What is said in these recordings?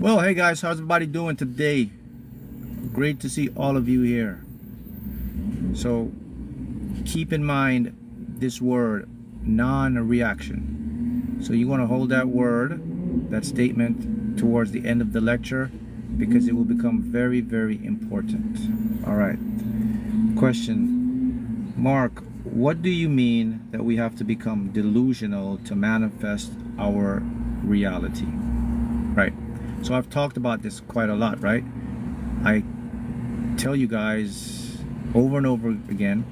Well, hey guys, how's everybody doing today? Great to see all of you here. So keep in mind this word, non-reaction. So you want to hold that word, that statement, towards the end of the lecture, because it will become very, very important. All right. Question. Mark, what do you mean that we have to become delusional to manifest our reality? Right. So I've talked about this quite a lot, right? I tell you guys over and over again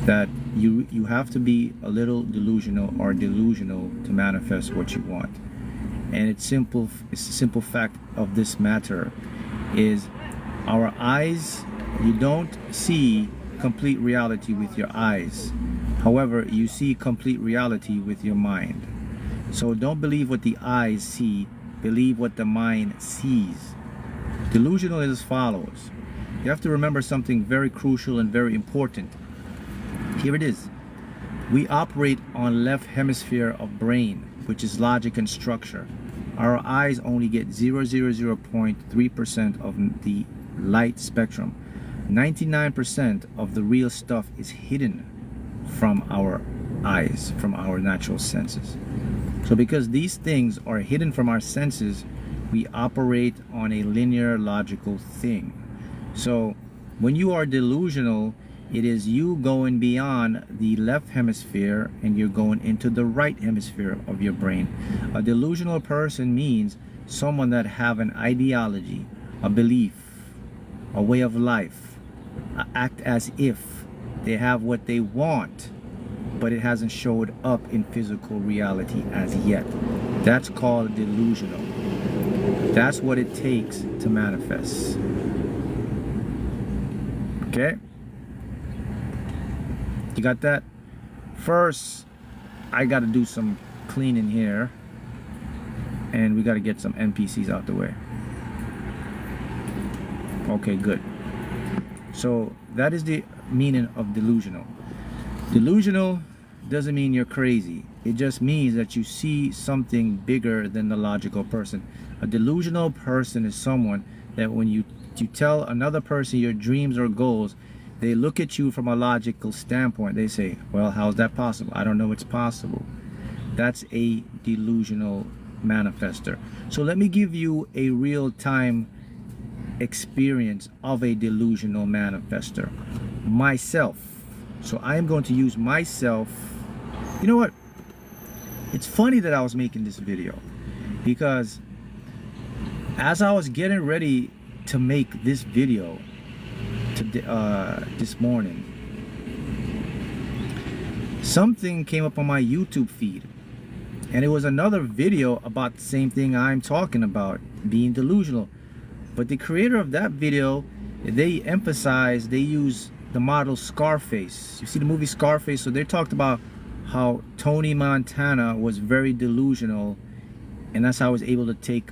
that you have to be a little delusional or delusional to manifest what you want. And it's simple. It's the simple fact of this matter is our eyes, you don't see complete reality with your eyes. However, you see complete reality with your mind. So don't believe what the eyes see, believe what the mind sees. Delusional is as follows. You have to remember something very crucial and very important. Here it is. We operate on left hemisphere of brain, which is logic and structure. Our eyes only get 0.3% of the light spectrum. 99% of the real stuff is hidden from our eyes, from our natural senses. So because these things are hidden from our senses, we operate on a linear logical thing. So when you are delusional, it is you going beyond the left hemisphere and you're going into the right hemisphere of your brain. A delusional person means someone that have an ideology, a belief, a way of life, act as if they have what they want, but it hasn't showed up in physical reality as yet. That's called delusional. That's what it takes to manifest. Okay? You got that? First, I got to do some cleaning here, and we got to get some NPCs out the way. Okay, good. So that is the meaning of delusional. Delusional doesn't mean you're crazy. It just means that you see something bigger than the logical person. A delusional person is someone that when you tell another person your dreams or goals, they look at you from a logical standpoint. They say, well, how's that possible? I don't know it's possible. That's a delusional manifester. So let me give you a real-time experience of a delusional manifester. Myself. So I am going to use myself. You know what? It's funny that I was making this video because as I was getting ready to make this video this morning, something came up on my YouTube feed, and it was another video about the same thing I'm talking about, being delusional. But the creator of that video, they use the model Scarface. You see the movie Scarface? So they talked about how Tony Montana was very delusional, and that's how he was able to take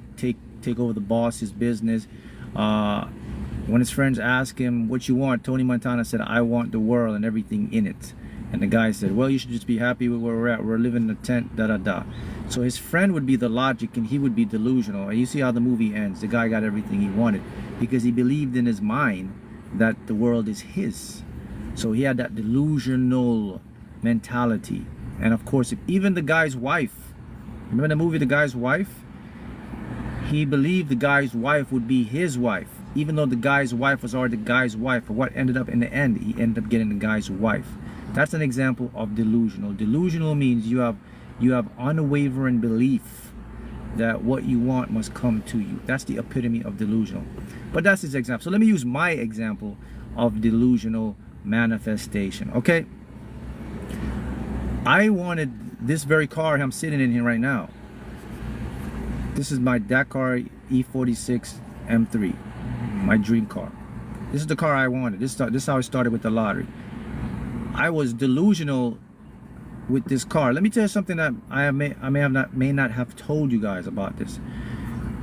over the boss's business. When his friends asked him, what you want? Tony Montana said, I want the world and everything in it. And the guy said, well, you should just be happy with where we're at. We're living in a tent, da-da-da. So his friend would be the logic and he would be delusional. And you see how the movie ends. The guy got everything he wanted because he believed in his mind that the world is his. So he had that delusional mentality. And of course, even the guy's wife, remember the movie The Guy's Wife? He believed the guy's wife would be his wife, even though the guy's wife was already the guy's wife. But what ended up in the end, he ended up getting the guy's wife. That's an example of delusional. Delusional means you have unwavering belief that what you want must come to you. That's the epitome of delusional. But that's his example. So let me use my example of delusional manifestation. Okay, I wanted this very car I'm sitting in here right now. This is my Dakar E46 M3, my dream car. This is the car I wanted. This is how I started with the lottery. I was delusional with this car. Let me tell you something that I may not have told you guys about this.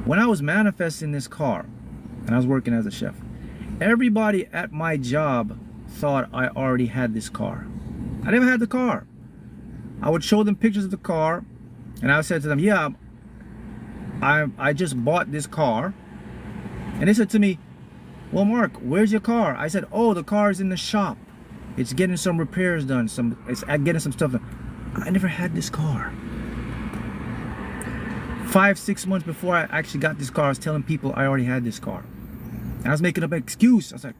When I was manifesting this car, and I was working as a chef, everybody at my job thought I already had this car. I never had the car. I would show them pictures of the car, and I would say to them, yeah, I just bought this car. And they said to me, well, Mark, where's your car? I said, oh, the car is in the shop. It's getting some repairs done. It's getting some stuff done. I never had this car. 5-6 months before I actually got this car, I was telling people I already had this car. And I was making up an excuse. I was like,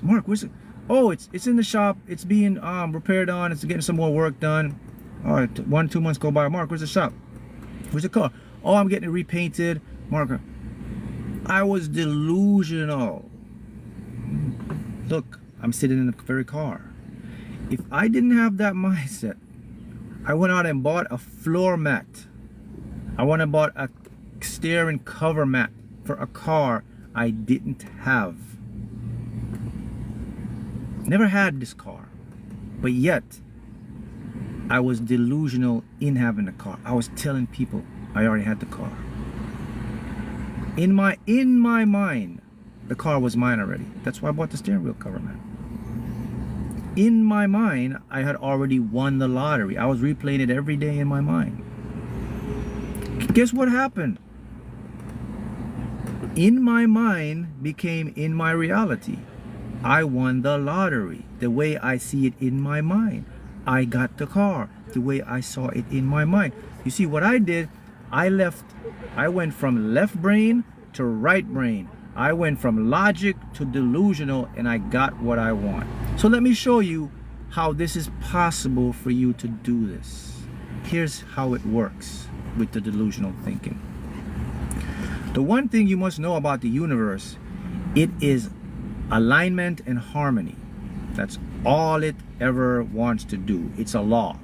Mark, where's it? Oh, it's in the shop. It's being repaired on. It's getting some more work done. All right, 1-2 months go by. Mark, where's the shop? Where's the car? Oh, I'm getting it repainted. Mark, I was delusional. Look, I'm sitting in the very car. If I didn't have that mindset, I went out and bought a floor mat. I went and bought a steering cover mat for a car I didn't have. Never had this car, but yet I was delusional in having the car. I was telling people I already had the car. In my mind, the car was mine already. That's why I bought the steering wheel cover mat. In my mind, I had already won the lottery. I was replaying it every day in my mind. Guess what happened? In my mind became in my reality. I won the lottery the way I see it in my mind. I got the car the way I saw it in my mind. You see what I did? I went from left brain to right brain. I went from logic to delusional, and I got what I want. So let me show you how this is possible for you to do this. Here's how it works with the delusional thinking. The one thing you must know about the universe, it is alignment and harmony. That's all it ever wants to do. It's a law.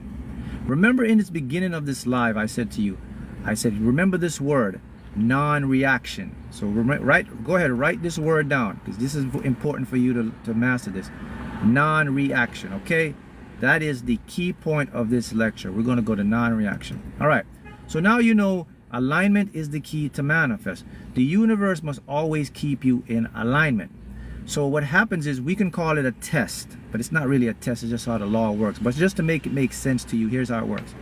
Remember in the beginning of this live, I said to you, remember this word, non-reaction. So go ahead, write this word down, because this is important for you to master this. Non-reaction, okay? That is the key point of this lecture. We're going to go to non-reaction. All right, so now you know alignment is the key to manifest. The universe must always keep you in alignment. So what happens is, we can call it a test, but it's not really a test, it's just how the law works. But just to make it make sense to you, here's how it works.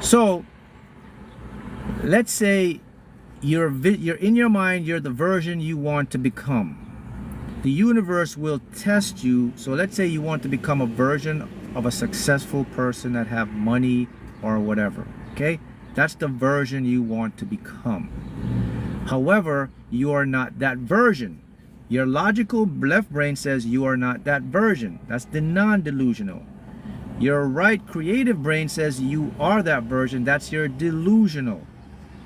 So let's say you're in your mind, you're the version you want to become. The universe will test you. So let's say you want to become a version of a successful person that have money or whatever, okay? That's the version you want to become. However, you are not that version. Your logical left brain says you are not that version. That's the non-delusional. Your right creative brain says you are that version. That's your delusional.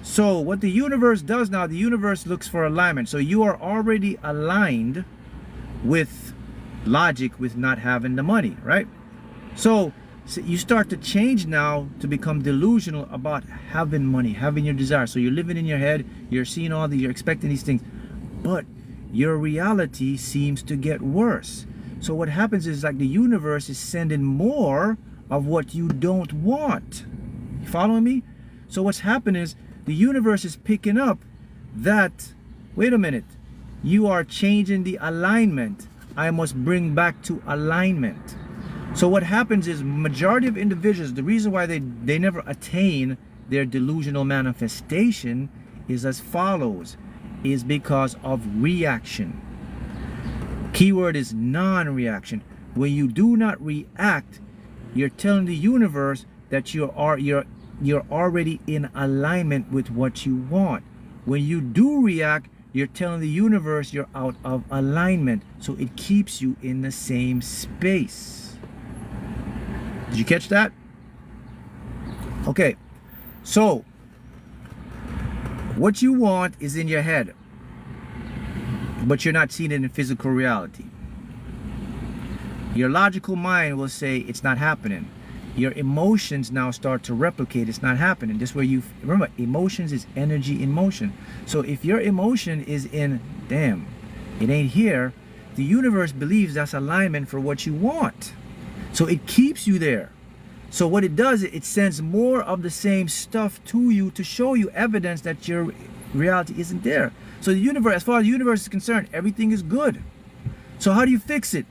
So what the universe does now, the universe looks for alignment. So you are already aligned with logic, with not having the money, right? So you start to change now to become delusional about having money, having your desire. So you're living in your head, you're seeing you're expecting these things, but your reality seems to get worse. So what happens is, like, the universe is sending more of what you don't want. You following me? So what's happening is, the universe is picking up that, wait a minute, you are changing the alignment. I must bring back to alignment. So what happens is, majority of individuals, the reason why they never attain their delusional manifestation is as follows, is because of reaction. Keyword is non-reaction. When you do not react, you're telling the universe that you're already in alignment with what you want. When you do react, you're telling the universe you're out of alignment. So it keeps you in the same space. Did you catch that? Okay, so what you want is in your head, but you're not seeing it in physical reality. Your logical mind will say it's not happening. Your emotions now start to replicate it's not happening. This way you remember, emotions is energy in motion. So if your emotion is in, damn, it ain't here, the universe believes that's alignment for what you want. So it keeps you there. So what it does, it sends more of the same stuff to you to show you evidence that your reality isn't there. So the universe, as far as the universe is concerned, everything is good. So how do you fix it?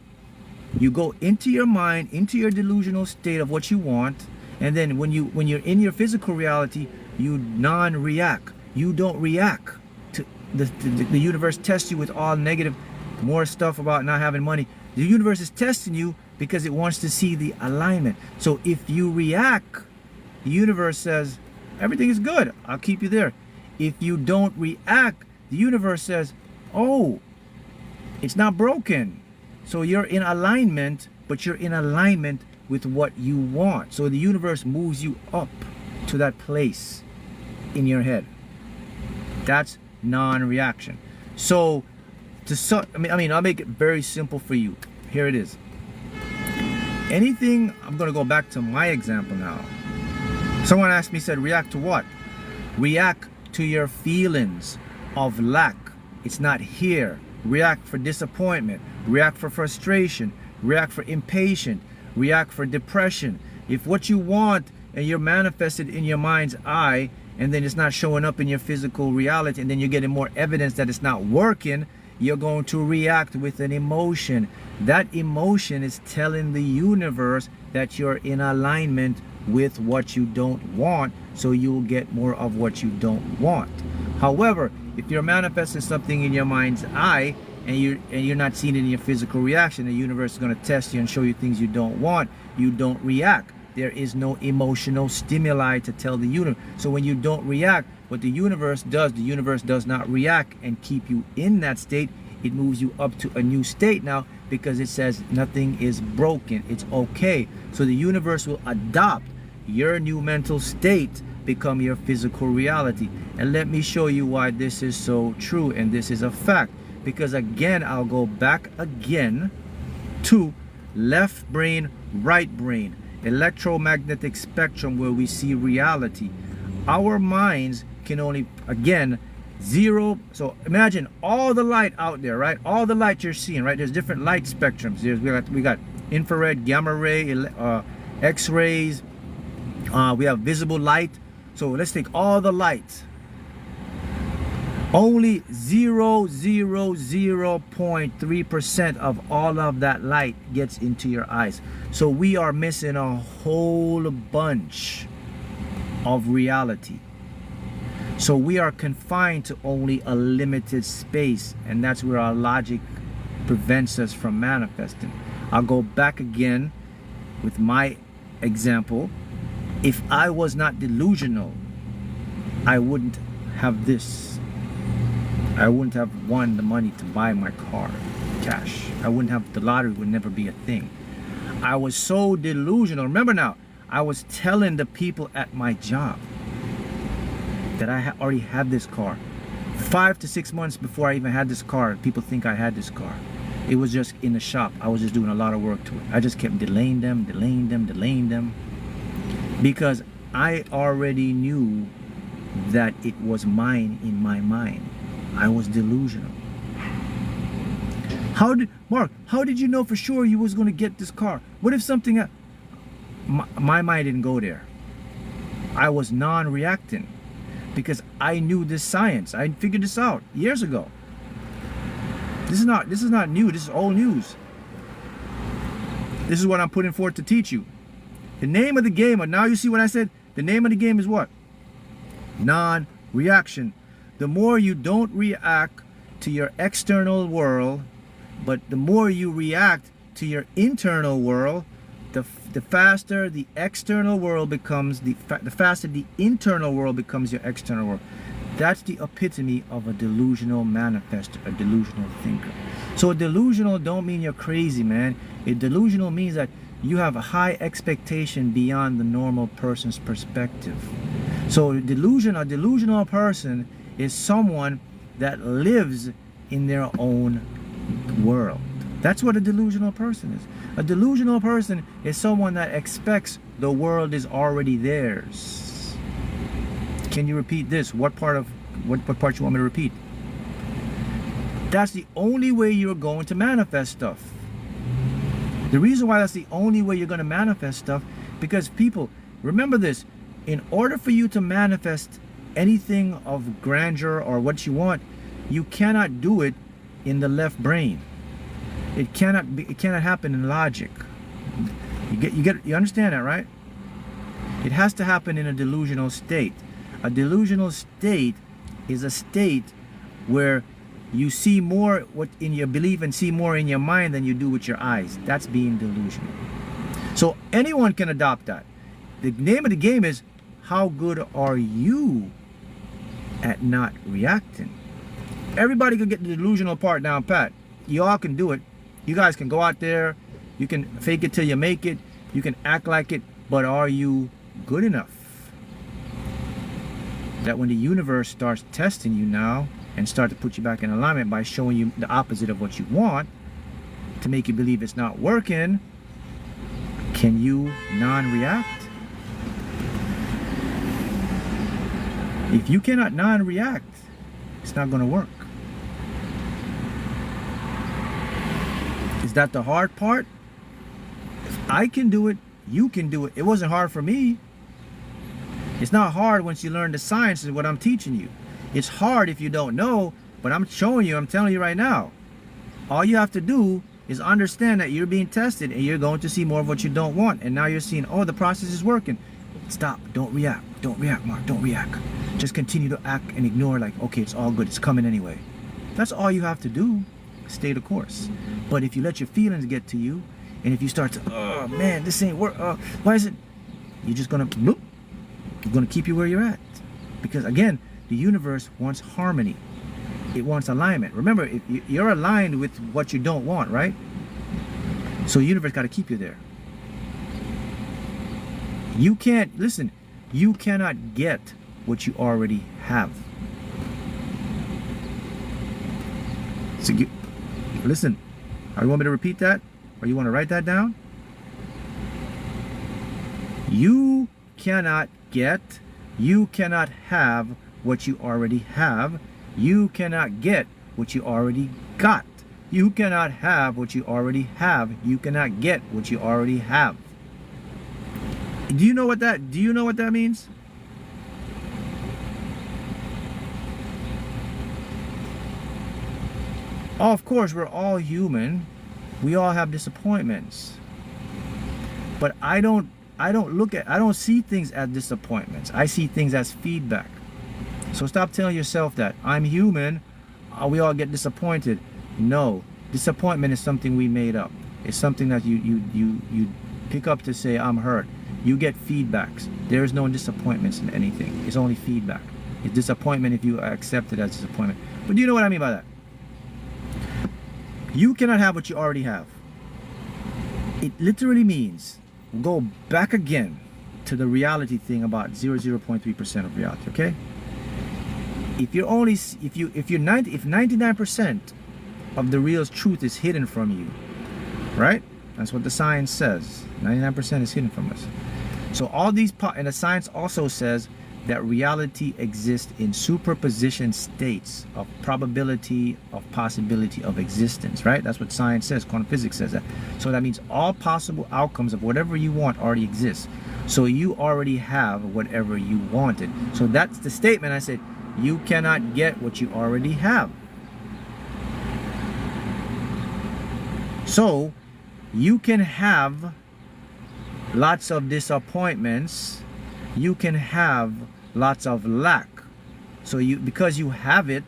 You go into your mind, into your delusional state of what you want, and then when you're in your physical reality, you non-react. you don't react to the universe tests you with all negative, more stuff about not having money. The universe is testing you because it wants to see the alignment. So if you react, the universe says, everything is good, I'll keep you there. If you don't react, the universe says, oh, it's not broken. So you're in alignment, but you're in alignment with what you want. So the universe moves you up to that place in your head. That's non-reaction. So I'll make it very simple for you. Here it is. Anything, I'm going to go back to my example now. Someone asked me, said, react to what? React to your feelings of lack. It's not here. React for disappointment. React for frustration. React for impatience. React for depression. If what you want and you're manifested in your mind's eye, and then it's not showing up in your physical reality, and then you're getting more evidence that it's not working, you're going to react with an emotion. That emotion is telling the universe that you're in alignment with what you don't want, so you'll get more of what you don't want. However, if you're manifesting something in your mind's eye and you're not seeing it in your physical reaction, the universe is going to test you and show you things you don't want. You don't react. There is no emotional stimuli to tell the universe. So when you don't react, what the universe does not react and keep you in that state. It moves you up to a new state now, because it says nothing is broken, it's okay. So the universe will adopt your new mental state, become your physical reality. And let me show you why this is so true, and this is a fact. Because again, I'll go back again to left brain, right brain, electromagnetic spectrum, where we see reality. Our minds can only, again, zero. So imagine all the light out there, right? All the light you're seeing, right? There's different light spectrums. We got infrared, gamma ray, X-rays. We have visible light. So let's take all the light. Only 0.3% of all of that light gets into your eyes. So we are missing a whole bunch of reality. So we are confined to only a limited space, and that's where our logic prevents us from manifesting. I'll go back again with my example. If I was not delusional, I wouldn't have this. I wouldn't have won the money to buy my car, cash. I wouldn't have, the lottery would never be a thing. I was so delusional. Remember now, I was telling the people at my job that I already had this car. 5 to 6 months before I even had this car, people think I had this car. It was just in the shop. I was just doing a lot of work to it. I just kept delaying them, because I already knew that it was mine in my mind. I was delusional. Mark, how did you know for sure you was going to get this car? What if something, my mind didn't go there. I was non-reacting, because I knew this science. I figured this out years ago. This is not new. This is old news. This is what I'm putting forth to teach you. The name of the game, now you see what I said? The name of the game is what? Non-reaction. The more you don't react to your external world, but the more you react to your internal world, the faster the external world becomes, the faster the internal world becomes your external world. That's the epitome of a delusional manifestor, a delusional thinker. So a delusional don't mean you're crazy, man. A delusional means that you have a high expectation beyond the normal person's perspective. So a delusional person is someone that lives in their own world. That's what a delusional person is. A delusional person is someone that expects the world is already theirs. Can you repeat this? What part you want me to repeat? That's the only way you're going to manifest stuff. The reason why that's the only way you're going to manifest stuff, because people, remember this, in order for you to manifest anything of grandeur or what you want, you cannot do it in the left brain. It cannot happen in logic. You understand that, right? It has to happen in a delusional state. A delusional state is a state where you see more what in your belief and see more in your mind than you do with your eyes. That's being delusional. So anyone can adopt that. The name of the game is, how good are you at not reacting? Everybody can get the delusional part down pat. You all can do it. You guys can go out there, you can fake it till you make it, you can act like it, but are you good enough? That when the universe starts testing you now and start to put you back in alignment by showing you the opposite of what you want to make you believe it's not working, can you non-react? If you cannot non-react, it's not going to work. Is that the hard part? If I can do it, you can do it. It wasn't hard for me. It's not hard once you learn the science of what I'm teaching you. It's hard if you don't know, but I'm showing you, I'm telling you right now. All you have to do is understand that you're being tested and you're going to see more of what you don't want. And now you're seeing, oh, the process is working. Stop, don't react. Don't react, Mark, don't react. Just continue to act and ignore like, okay, it's all good, it's coming anyway. That's all you have to do. Stay the course. But if you let your feelings get to you, and if you start to, oh man, this ain't work, why is it? You're just gonna, bloop, you're gonna keep you where you're at. Because again, the universe wants harmony. It wants alignment. Remember, if you're aligned with what you don't want, right? So the universe got to keep you there. You can't, listen, you cannot get what you already have. So listen, you want me to repeat that? Or you want to write that down? You cannot get, you cannot have what you already have. You cannot get what you already got. You cannot have what you already have. You cannot get what you already have. Do you know what that means? Oh, of course, we're all human. We all have disappointments. But I don't see things as disappointments. I see things as feedback. So stop telling yourself that I'm human, we all get disappointed. No, disappointment is something we made up. It's something that you pick up to say I'm hurt. You get feedbacks. There is no disappointments in anything. It's only feedback. It's disappointment if you accept it as disappointment. But do you know what I mean by that? You cannot have what you already have. It literally means, go back again to the reality thing about 0.3% of reality, okay? If 99% of the real truth is hidden from you, right? That's what the science says. 99% is hidden from us. So all these, and the science also says that reality exists in superposition states of probability, of possibility, of existence, right? That's what science says. Quantum physics says that. So that means all possible outcomes of whatever you want already exist. So you already have whatever you wanted. So that's the statement. I said, you cannot get what you already have. So you can have lots of disappointments. You can have lots of lack. So because you have it,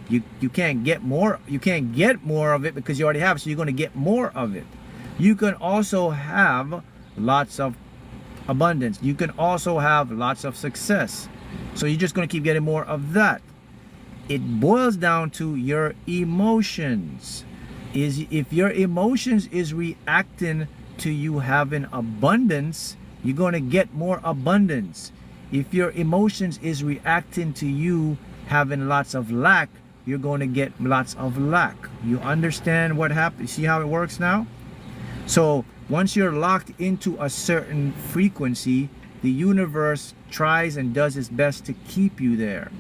you can't get more. You can't get more of it because you already have it. So you're going to get more of it. You can also have lots of abundance. You can also have lots of success. So you're just going to keep getting more of that. It boils down to your emotions. If your emotions is reacting to you having abundance, you're going to get more abundance. If your emotions is reacting to you having lots of lack, you're going to get lots of lack. You understand what happens? See how it works now? So once you're locked into a certain frequency, the universe tries and does its best to keep you there.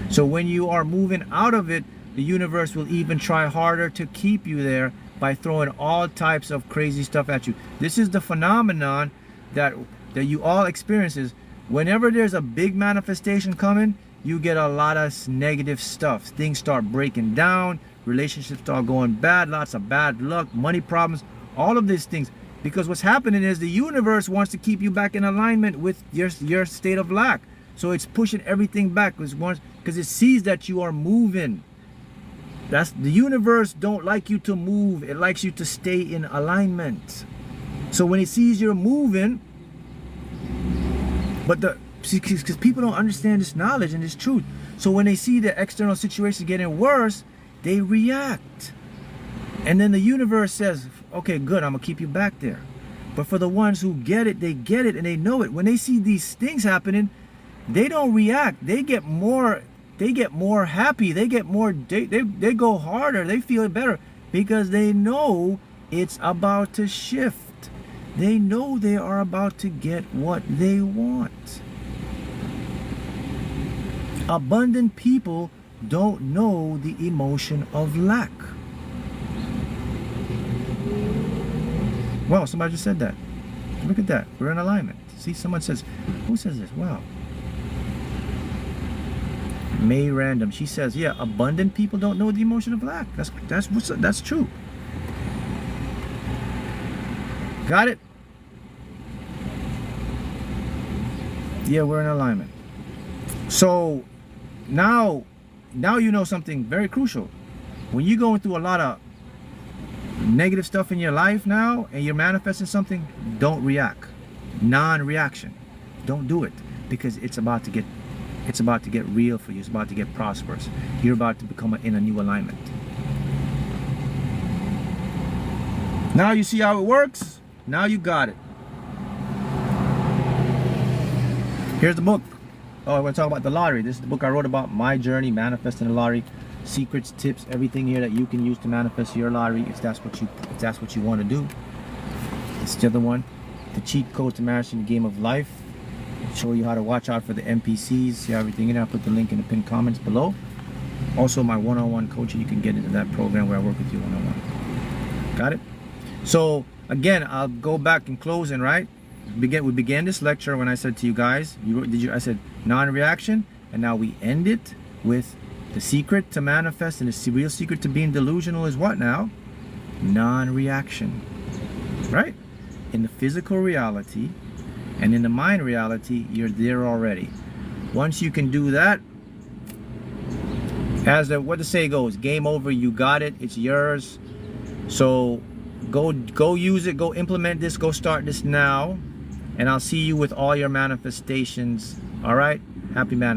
So when you are moving out of it, the universe will even try harder to keep you there by throwing all types of crazy stuff at you. This is the phenomenon that you all experiences. Whenever there's a big manifestation coming, you get a lot of negative stuff. Things start breaking down, relationships start going bad, lots of bad luck, money problems, all of these things. Because what's happening is the universe wants to keep you back in alignment with your state of lack. So it's pushing everything back because it sees that you are moving. That's the universe don't like you to move. It likes you to stay in alignment. So when it sees you're moving, because people don't understand this knowledge and this truth. So when they see the external situation getting worse, they react. And then the universe says, okay, good, I'm gonna keep you back there. But for the ones who get it, they get it and they know it. When they see these things happening, they don't react. They get more happy. They get more, they go harder. They feel better because they know it's about to shift. They know they are about to get what they want. Abundant people don't know the emotion of lack. Wow, somebody just said that. Look at that. We're in alignment. See, someone says, who says this? Wow. May Random. She says, yeah, abundant people don't know the emotion of lack. That's true. Got it? Yeah, we're in alignment. So now you know something very crucial. When you're going through a lot of negative stuff in your life now and you're manifesting something, don't react. Non-reaction. Don't do it, because it's about to get real for you. It's about to get prosperous. You're about to become in a new alignment. Now you see how it works. Now you got it. Here's the book. Oh, I'm going to talk about the lottery. This is the book I wrote about my journey manifesting the lottery. Secrets, tips, everything here that you can use to manifest your lottery if that's what you want to do. It's the other one, the cheat code to mastering the game of life. Show you how to watch out for the NPCs. See everything in there. I'll put the link in the pinned comments below. Also my one-on-one coaching. You can get into that program where I work with you one-on-one. Got it? So again, I'll go back and closing, right? We began this lecture when I said to you guys, I said non-reaction, and now we end it with the secret to manifest, and the real secret to being delusional is what now? Non-reaction, right? In the physical reality and in the mind reality, you're there already. Once you can do that, as what the say goes, game over, you got it, it's yours. So go use it, go implement this, go start this now, and I'll see you with all your manifestations. All right, happy manifesting.